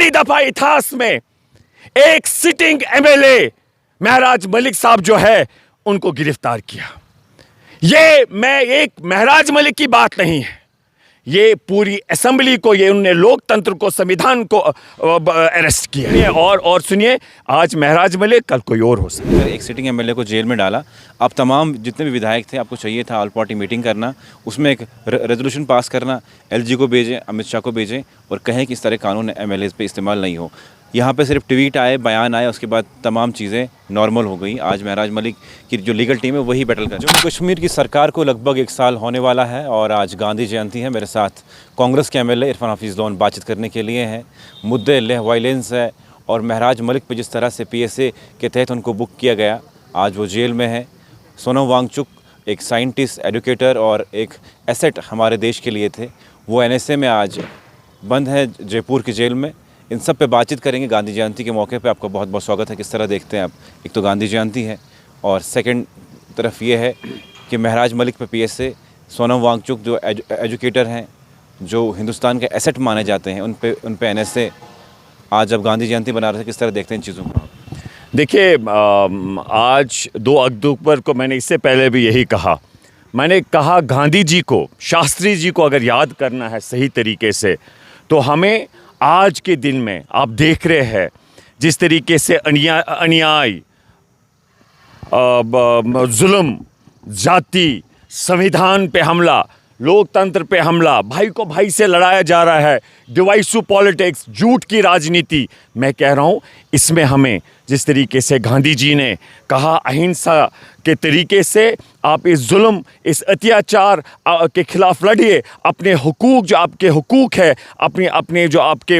पहली दफा इतिहास में एक सिटिंग एमएलए महराज मलिक साहब जो है उनको गिरफ्तार किया। ये मैं एक महराज मलिक की बात नहीं है, ये पूरी असेंबली को, ये उन्होंने लोकतंत्र को, संविधान को अरेस्ट किया। और सुनिए, आज महराज मलिक, कल कोई और हो सकता है। एक सिटिंग एमएलए को जेल में डाला। अब तमाम जितने भी विधायक थे, आपको चाहिए था ऑल पार्टी मीटिंग करना, उसमें एक रेजोल्यूशन पास करना, एलजी को भेजें, अमित शाह को भेजें और कहें कि इस तरह कानून एमएलए पे इस्तेमाल नहीं हो। यहाँ पे सिर्फ ट्वीट आए, बयान आए, उसके बाद तमाम चीज़ें नॉर्मल हो गई। आज महराज मलिक की जो लीगल टीम है वही बैटल कर। जम्मू कश्मीर की सरकार को लगभग 1 साल होने वाला है और आज गांधी जयंती है। मेरे साथ कांग्रेस के एमएलए इरफान हफीज़ लोन बातचीत करने के लिए हैं। मुद्दे लेह वायलेंस है और महराज मलिक पे जिस तरह से पीएसए के तहत उनको बुक किया गया, आज वो जेल में है। सोनम वांगचुक एक साइंटिस्ट, एडुकेटर और एक एसेट हमारे देश के लिए थे, वो एनएसए में आज बंद है जयपुर की जेल में। इन सब पे बातचीत करेंगे। गांधी जयंती के मौके पे आपका बहुत बहुत स्वागत है। किस तरह देखते हैं आप? एक तो गांधी जयंती है और सेकंड तरफ ये है कि महराज मलिक पे पीएसए, सोनम वांगचुक जो एजुकेटर हैं, जो हिंदुस्तान के एसेट माने जाते हैं, उन पे एनएसए आज जब गांधी जयंती बना रहे थे, किस तरह देखते हैं इन चीज़ों को? देखिए, आज 2 अक्टूबर को मैंने इससे पहले भी यही कहा। मैंने कहा गांधी जी को, शास्त्री जी को अगर याद करना है सही तरीके से, तो हमें आज के दिन में, आप देख रहे हैं जिस तरीके से अन्याय, जुल्म, जाति, संविधान पे हमला, लोकतंत्र पे हमला, भाई को भाई से लड़ाया जा रहा है, डिवाइसिव पॉलिटिक्स, झूठ की राजनीति। मैं कह रहा हूँ इसमें हमें जिस तरीके से गांधी जी ने कहा अहिंसा के तरीके से आप इस जुल्म, इस अत्याचार के खिलाफ लड़िए, अपने हुकूक, जो आपके हुकूक है, अपने जो आपके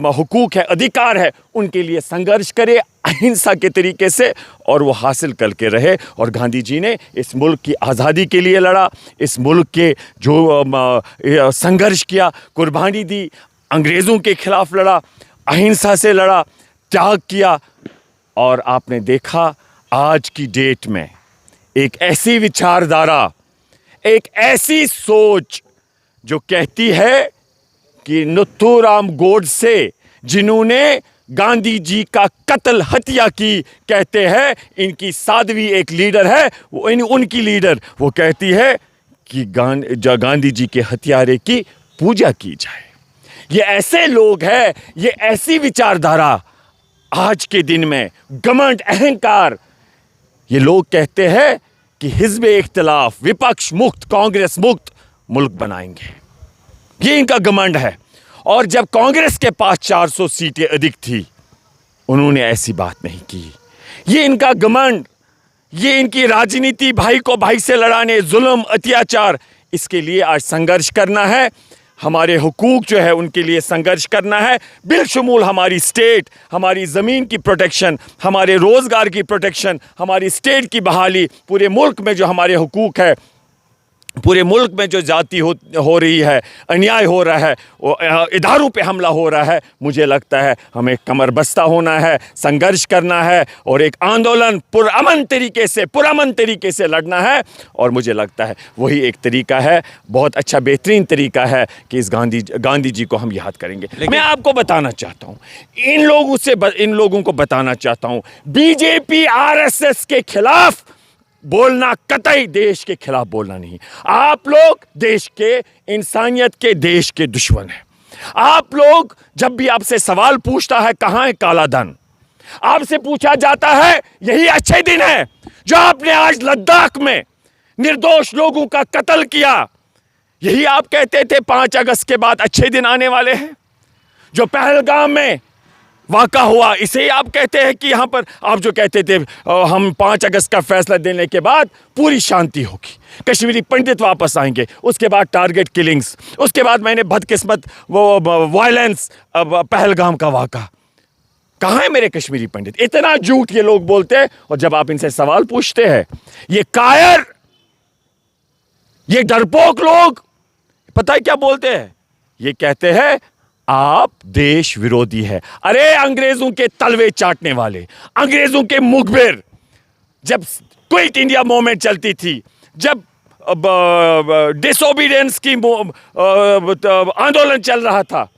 हुकूक है, अधिकार है, उनके लिए संघर्ष करें अहिंसा के तरीके से, और वो हासिल करके रहे। और गांधी जी ने इस मुल्क की आज़ादी के लिए लड़ा, इस मुल्क के जो संघर्ष किया, कुर्बानी दी, अंग्रेज़ों के खिलाफ लड़ा, अहिंसा से लड़ा, त्याग किया। और आपने देखा आज की डेट में एक ऐसी विचारधारा, एक ऐसी सोच जो कहती है कि नथुराम गोडसे, जिन्होंने गांधी जी का कत्ल, हत्या की, कहते हैं इनकी साध्वी एक लीडर है, वो उनकी लीडर, वो कहती है कि गांधी जी के हत्यारे की पूजा की जाए। ये ऐसे लोग हैं, ये ऐसी विचारधारा आज के दिन में, घमंड, अहंकार, ये लोग कहते हैं कि हिज़्ब इख्तिलाफ, विपक्ष मुक्त, कांग्रेस मुक्त मुल्क बनाएंगे। ये इनका घमंड है। और जब कांग्रेस के पास 400 सीटें अधिक थी, उन्होंने ऐसी बात नहीं की। ये इनका घमंड, ये इनकी राजनीति, भाई को भाई से लड़ाने, जुल्म, अत्याचार, इसके लिए आज संघर्ष करना है। हमारे हुकूक जो है उनके लिए संघर्ष करना है, बिलशमूल हमारी स्टेट, हमारी ज़मीन की प्रोटेक्शन, हमारे रोज़गार की प्रोटेक्शन, हमारी स्टेट की बहाली, पूरे मुल्क में जो हमारे हुकूक है, पूरे मुल्क में जो जाति हो रही है, अन्याय हो रहा है, वो इदारों पे हमला हो रहा है, मुझे लगता है हमें कमर बस्ता होना है, संघर्ष करना है और एक आंदोलन पुरअमन तरीके से लड़ना है। और मुझे लगता है वही एक तरीका है, बहुत अच्छा बेहतरीन तरीका है कि इस गांधी जी को हम याद करेंगे। मैं आपको बताना चाहता हूँ, इन लोगों को बताना चाहता हूँ, बीजेपी आरएसएस के खिलाफ बोलना कतई देश के खिलाफ बोलना नहीं। आप लोग देश के, इंसानियत के, देश के दुश्मन हैं। आप लोग, जब भी आपसे सवाल पूछता है कहाँ है काला धन, आपसे पूछा जाता है यही अच्छे दिन है जो आपने आज लद्दाख में निर्दोष लोगों का कत्ल किया। यही आप कहते थे 5 अगस्त के बाद अच्छे दिन आने वाले हैं। जो पहलगाम में वाक़ा हुआ, इसे ही आप कहते हैं कि यहाँ पर आप जो कहते थे हम 5 अगस्त का फैसला देने के बाद पूरी शांति होगी, कश्मीरी पंडित वापस आएंगे, उसके बाद टारगेट किलिंग्स, उसके बाद मैंने बदकिस्मत वो वायलेंस, पहलगाम का वाक़ा। कहाँ है मेरे कश्मीरी पंडित? इतना झूठ ये लोग बोलते हैं। और जब आप इनसे सवाल पूछते हैं, ये कायर, ये डरपोक लोग पता है क्या बोलते हैं? ये कहते हैं आप देश विरोधी है। अरे अंग्रेजों के तलवे चाटने वाले, अंग्रेजों के मुखबिर, जब क्विट इंडिया मूवमेंट चलती थी, जब डिसोबीडियंस की आंदोलन चल रहा था,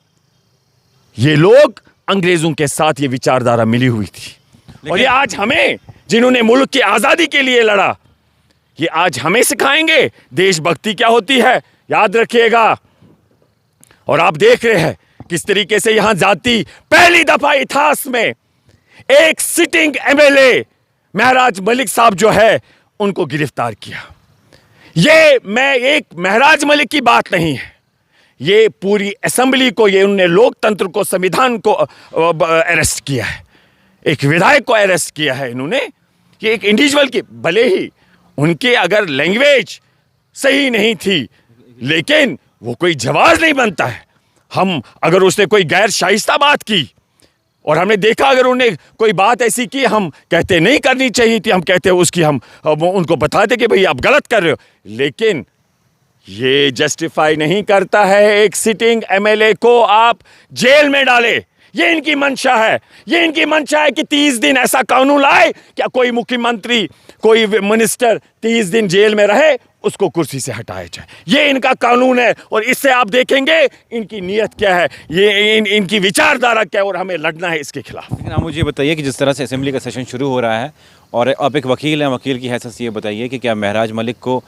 ये लोग अंग्रेज़ों के साथ ये विचारधारा मिली हुई थी। और ये आज हमें, जिन्होंने मुल्क की आज़ादी के लिए लड़ा, ये आज हमें सिखाएंगे देशभक्ति क्या होती है। याद रखिएगा। और आप देख रहे हैं किस तरीके से यहां जाति, पहली दफा इतिहास में एक सिटिंग एमएलए महराज मलिक साहब जो है उनको गिरफ्तार किया। ये मैं एक महराज मलिक की बात नहीं है, ये पूरी असेंबली को, ये उन्होंने लोकतंत्र को, संविधान को अरेस्ट किया है। एक विधायक को अरेस्ट किया है इन्होंने। ये एक इंडिविजुअल की, भले ही उनके अगर लैंग्वेज सही नहीं थी, लेकिन वो कोई जवाब नहीं बनता है। हम अगर उसने कोई गैर शाइस्ता बात की और हमने देखा अगर उन्हें कोई बात ऐसी की, हम कहते नहीं करनी चाहिए थी, हम कहते उसकी हम उनको बताते कि भाई आप गलत कर रहे हो, लेकिन ये जस्टिफाई नहीं करता है एक सिटिंग एमएलए को आप जेल में डाले। ये इनकी मंशा है। ये इनकी मंशा है कि 30 दिन ऐसा कानून लाए क्या कोई मुख्यमंत्री, कोई मिनिस्टर 30 दिन जेल में रहे, उसको कुर्सी से हटाया जाए। ये इनका कानून है और इससे आप देखेंगे इनकी नीयत क्या है, ये इनकी विचारधारा क्या है, और हमें लड़ना है इसके खिलाफ। लेकिन आप मुझे बताइए कि जिस तरह से असेंबली का सेशन शुरू हो रहा है और आप एक वकील हैं, वकील की हैसियत से ये बताइए कि क्या महराज मलिक को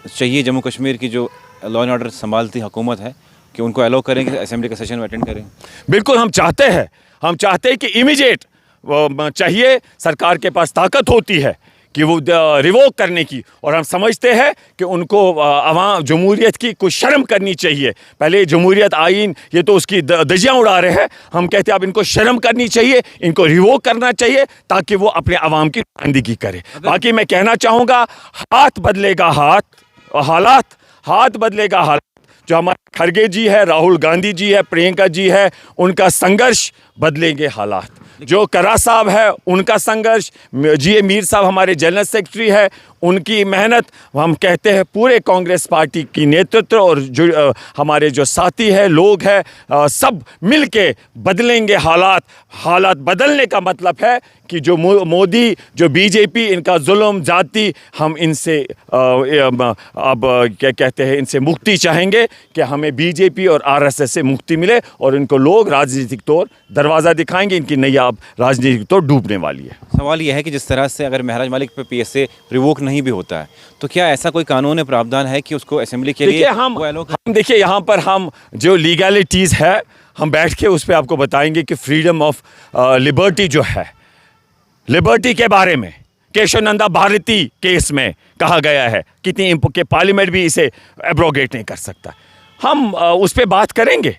चाहिए जम्मू कश्मीर की जो लॉ एंड ऑर्डर संभालती हुकूमत है कि उनको अलाउ करें कि असेंबली का सेशन अटेंड करें? बिल्कुल हम चाहते हैं। हम चाहते हैं कि इमीडिएट चाहिए, सरकार के पास ताकत होती है कि वो रिवोक करने की, और हम समझते हैं कि उनको अवाम जमहूरियत की कुछ शर्म करनी चाहिए। पहले जमहूरियत आइन ये तो उसकी धज्जियाँ उड़ा रहे हैं, हम कहते हैं अब इनको शर्म करनी चाहिए, इनको रिवोक करना चाहिए ताकि वो अपने अवाम की नुमाइंदगी करे। बाकी मैं कहना चाहूँगा, हाथ बदलेगा हाथ बदलेगा हालात। जो हमारे खड़गे जी है, राहुल गांधी जी है, प्रियंका जी है, उनका संघर्ष बदलेंगे हालात। जो करा साहब है उनका संघर्ष, जी मीर साहब हमारे जनरल सेक्रेटरी है, उनकी मेहनत, हम कहते हैं पूरे कांग्रेस पार्टी की नेतृत्व और जो हमारे जो साथी है, लोग हैं, सब मिलके बदलेंगे हालात। हालात बदलने का मतलब है कि जो मोदी, जो बीजेपी, इनका जुल्म जाति, हम इनसे अब क्या कहते हैं, इनसे मुक्ति चाहेंगे कि हमें बीजेपी और आरएसएस से मुक्ति मिले और इनको लोग राजनीतिक तौर दरवाज़ा दिखाएंगे। इनकी नैया अब राजनीतिक तौर डूबने वाली है। सवाल यह है कि जिस तरह से अगर महराज मलिक पे पीएसए रिवोक नहीं भी होता है, तो क्या ऐसा कोई कानून है, प्रावधान है कि उसको असेंबली के लिए हम देखिए यहाँ पर हम जो लीगैलिटीज़ है, हम बैठ के उस पर आपको बताएंगे कि फ्रीडम ऑफ लिबर्टी जो है, लिबर्टी के बारे में केशवनंदा भारती केस में कहा गया है कितनी के पार्लियामेंट भी इसे एब्रोगेट नहीं कर सकता। हम उस पर बात करेंगे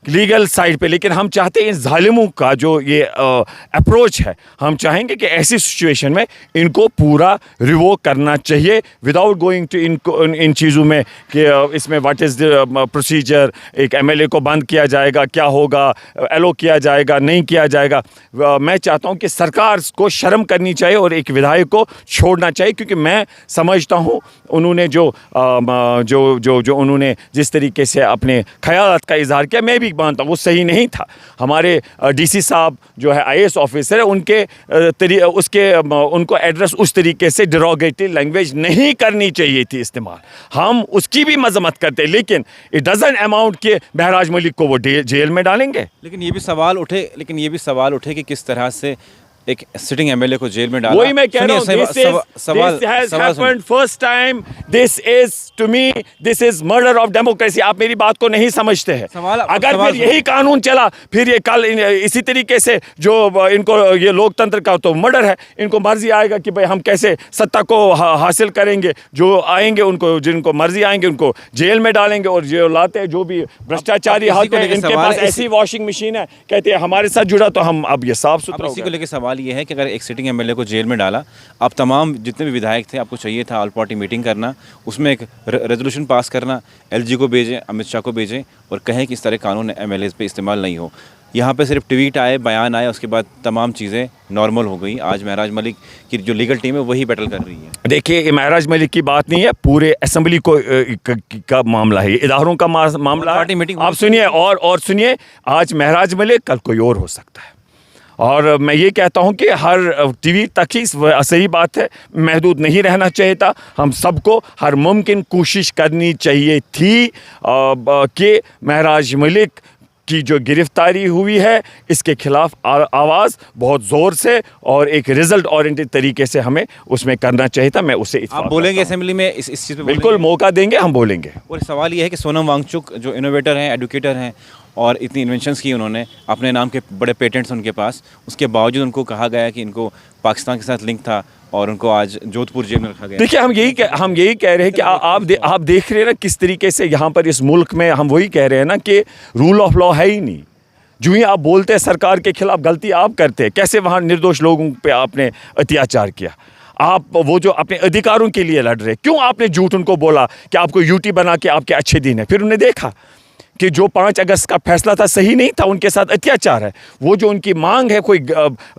लीगल साइड पे, लेकिन हम चाहते हैं इन जालिमों का जो ये अप्रोच है, हम चाहेंगे कि ऐसी सिचुएशन में इनको पूरा रिवोक करना चाहिए विदाउट गोइंग टू इन चीज़ों में कि इसमें व्हाट इज़ द प्रोसीजर, एक एमएलए को बंद किया जाएगा, क्या होगा, एलो किया जाएगा, नहीं किया जाएगा। मैं चाहता हूं कि सरकार को शर्म करनी चाहिए और एक विधायक को छोड़ना चाहिए, क्योंकि मैं समझता हूं उन्होंने जो उन्होंने जिस तरीके से अपने ख्यालात का इजहार किया, मैं भी मानता हूँ वो सही नहीं था। हमारे डीसी साहब जो है आईएएस ऑफिसर है, उनको एड्रेस उस तरीके से डिरोगेटिव लैंग्वेज नहीं करनी चाहिए थी इस्तेमाल। हम उसकी भी मजम्मत करते हैं, लेकिन इट डजंट अमाउंट कि महराज मलिक को वो जेल में डालेंगे। लेकिन ये भी सवाल उठे कि किस तरह से एक सिटिंग एमएलए को जेल में डाला। वही मैं कह रहा हूं, first time this is to me, this is murder of democracy. आप मेरी बात को नहीं समझते हैं। अगर फिर यही कानून चला, फिर ये कल इसी तरीके से जो इनको ये लोकतंत्र का तो मर्डर है, इनको मर्जी आएगा कि भाई हम कैसे सत्ता को हासिल करेंगे। जो आएंगे उनको, जिनको मर्जी आएंगे उनको जेल में डालेंगे, और जो लाते हैं, जो भी भ्रष्टाचारी हाथ है, इनके पास ऐसी वॉशिंग मशीन है, कहते हैं हमारे साथ जुड़ा तो हम अब ये साफ सुथरा। इसी को लेकर सवाल ये है कि अगर एक सिटिंग एमएलए को जेल में डाला, आप तमाम जितने भी विधायक थे, आपको चाहिए था ऑल पार्टी मीटिंग करना, उसमें एक रेजोल्यूशन पास करना, एलजी को भेजें, अमित शाह को भेजें और कहें कि इस तरह कानून एमएलए पे इस्तेमाल नहीं हो। यहाँ पे सिर्फ ट्वीट आए, बयान आए, उसके बाद तमाम चीज़ें नॉर्मल हो गई। आज महराज मलिक की जो लीगल टीम है वही बैटल कर रही है। देखिए, ये महराज मलिक की बात नहीं है, पूरे असेंबली को का मामला है, इदारों का मामला है। पार्टी मीटिंग आप सुनिए और सुनिए, आज महराज मलिक, कल कोई और हो सकता है। और मैं ये कहता हूँ कि हर टीवी तक ही सही बात है, महदूद नहीं रहना चाहिए था। हम सबको हर मुमकिन कोशिश करनी चाहिए थी कि महराज मलिक की जो गिरफ्तारी हुई है इसके खिलाफ आवाज़ बहुत ज़ोर से और एक रिजल्ट ओरिएंटेड तरीके से हमें उसमें करना चाहिए था। मैं उससे आप बोलेंगे असेंबली में इस चीज़ पे बिल्कुल मौका देंगे, हम बोलेंगे। और सवाल ये है कि सोनम वांगचुक जो इनोवेटर हैं, एडुकेटर हैं और इतनी इन्वेंशंस की उन्होंने, अपने नाम के बड़े पेटेंट्स उनके पास, उसके बावजूद उनको कहा गया कि इनको पाकिस्तान के साथ लिंक था और उनको आज जोधपुर जेल में रखा गया। देखिए, हम यही कह रहे हैं कि आप देख रहे हैं ना किस तरीके से यहाँ पर इस मुल्क में हम वही कह रहे हैं ना कि रूल ऑफ लॉ है ही नहीं। जो ही आप बोलते हैं सरकार के खिलाफ, गलती आप करते हैं। कैसे वहाँ निर्दोष लोगों पे आपने अत्याचार किया? आप वो जो अपने अधिकारों के लिए लड़ रहे, क्यों आपने झूठ उनको बोला कि आपको यूटी बना के आपके अच्छे दिन है? फिर उन्हें देखा कि जो 5 अगस्त का फैसला था सही नहीं था, उनके साथ अत्याचार है। वो जो उनकी मांग है कोई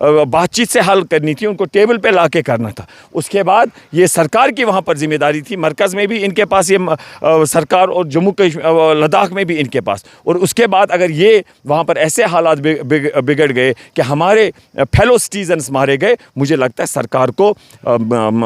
बातचीत से हल करनी थी, उनको टेबल पे ला के करना था। उसके बाद ये सरकार की वहाँ पर जिम्मेदारी थी, मरकज़ में भी इनके पास ये सरकार और जम्मू कश्मीर लद्दाख में भी इनके पास। और उसके बाद अगर ये वहाँ पर ऐसे हालात बिगड़ गए कि हमारे फेलो सिटीजन्स मारे गए, मुझे लगता है सरकार को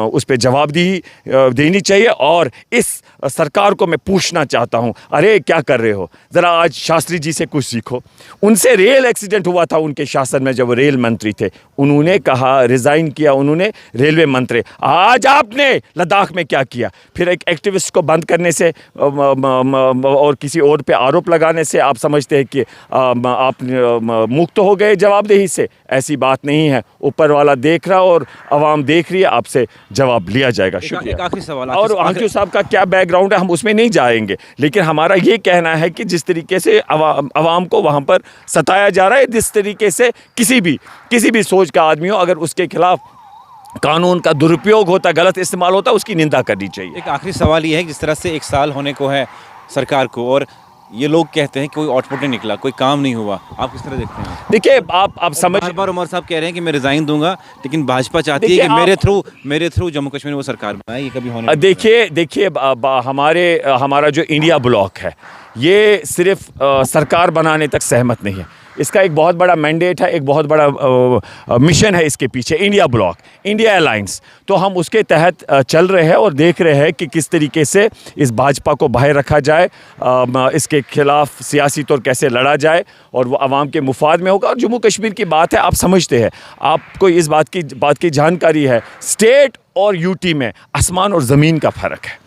उस पर जवाबदेही देनी चाहिए। और इस सरकार को मैं पूछना चाहता हूँ, अरे क्या कर रहे हो? ज़रा आज शास्त्री जी से कुछ सीखो। उनसे रेल एक्सीडेंट हुआ था उनके शासन में, जब वो रेल मंत्री थे। उन्होंने कहा, रिज़ाइन किया उन्होंने, रेलवे मंत्री। आज आपने लद्दाख में क्या किया? फिर एक एक्टिविस्ट को बंद करने से और किसी और पे आरोप लगाने से आप समझते हैं कि आप मुक्त हो गए जवाबदेही से। ऐसी बात नहीं है। ऊपर वाला देख रहा और आवाम देख रही है, आपसे जवाब लिया जाएगा। शुक्रिया। आखिरी सवाल, और आंखियों साहब का क्या बैकग्राउंड है हम उसमें नहीं जाएंगे, लेकिन हमारा ये कहना है कि जिस तरीके से आवाम को वहाँ पर सताया जा रहा है, जिस तरीके से किसी भी सोच का आदमी हो, अगर उसके खिलाफ कानून का दुरुपयोग होता, गलत इस्तेमाल होता, उसकी निंदा करनी चाहिए। एक आखिरी सवाल ये है कि जिस तरह से 1 साल होने को है सरकार को और ये लोग कहते हैं कि कोई आउटपुट नहीं निकला, कोई काम नहीं हुआ, आप किस तरह देखते हैं? देखिए, आप समझ, बार उमर साहब कह रहे हैं कि मैं रिजाइन दूंगा, लेकिन भाजपा चाहती है कि मेरे थ्रू जम्मू कश्मीर में वो सरकार बनाए। ये कभी होने देखिए हमारा जो इंडिया ब्लॉक है, ये सिर्फ सरकार बनाने तक सहमत नहीं है। इसका एक बहुत बड़ा मैंडेट है, एक बहुत बड़ा मिशन है इसके पीछे, इंडिया ब्लॉक, इंडिया अलायंस। तो हम उसके तहत चल रहे हैं और देख रहे हैं कि किस तरीके से इस भाजपा को बाहर रखा जाए, इसके खिलाफ सियासी तौर कैसे लड़ा जाए और वो आवाम के मुफाद में होगा। और जम्मू कश्मीर की बात है, आप समझते हैं, आपको इस बात की जानकारी है, स्टेट और यूटी में आसमान और ज़मीन का फ़र्क है।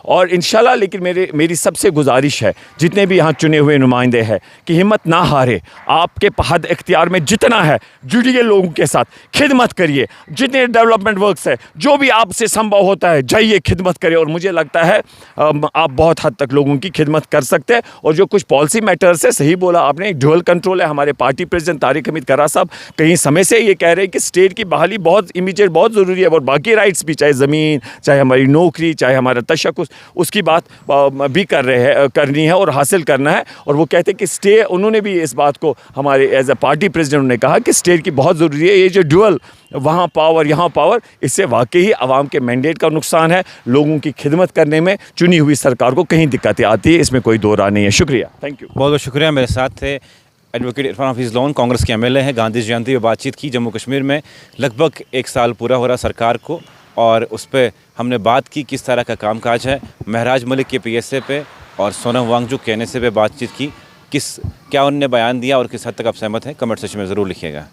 और इंशाल्लाह, लेकिन मेरी सबसे गुजारिश है, जितने भी यहाँ चुने हुए नुमाइंदे हैं, कि हिम्मत ना हारे। आपके हद इख्तियार में जितना है, जुड़िए लोगों के साथ, खिदमत करिए। जितने डेवलपमेंट वर्क्स है, जो भी आपसे संभव होता है, जाइए खिदमत करिए। और मुझे लगता है आप बहुत हद तक लोगों की खिदमत कर सकते हैं। और जो कुछ पॉलिसी मैटर्स है, सही बोला आपने, ड्यूअल कंट्रोल है। हमारे पार्टी प्रेसिडेंट तारिक हमीद कर्रा साहब कई समय से ये कह रहे हैं कि स्टेट की बहाली बहुत इमीडिएट, बहुत ज़रूरी है। और बाकी राइट्स भी, चाहे ज़मीन, चाहे हमारी नौकरी, चाहे हमारा तशक्कुस, उसकी बात भी करनी है और हासिल करना है। और वो कहते हैं कि स्टे, उन्होंने भी इस बात को हमारे एज ए पार्टी प्रेसिडेंट ने कहा कि स्टेट की बहुत ज़रूरी है। ये जो ड्यूअल, वहाँ पावर यहाँ पावर, इससे वाकई ही आवाम के मैंडेट का नुकसान है। लोगों की खिदमत करने में चुनी हुई सरकार को कहीं दिक्कतें आती है, इसमें कोई दो राय नहीं है। शुक्रिया, थैंक यू। बहुत बहुत शुक्रिया। मेरे साथ थे एडवोकेट इरफान हफीज़ लोन, कांग्रेस के MLA हैं। गांधी जयंती पर बातचीत की। जम्मू कश्मीर में लगभग 1 साल पूरा हो रहा सरकार को, और उस पर हमने बात की किस तरह का कामकाज है। महराज मलिक के PSA पे और सोनम वांगचुक कहने से पे बातचीत की, क्या उन्होंने बयान दिया और किस हद तक आप सहमत हैं, कमेंट सेक्शन में ज़रूर लिखिएगा।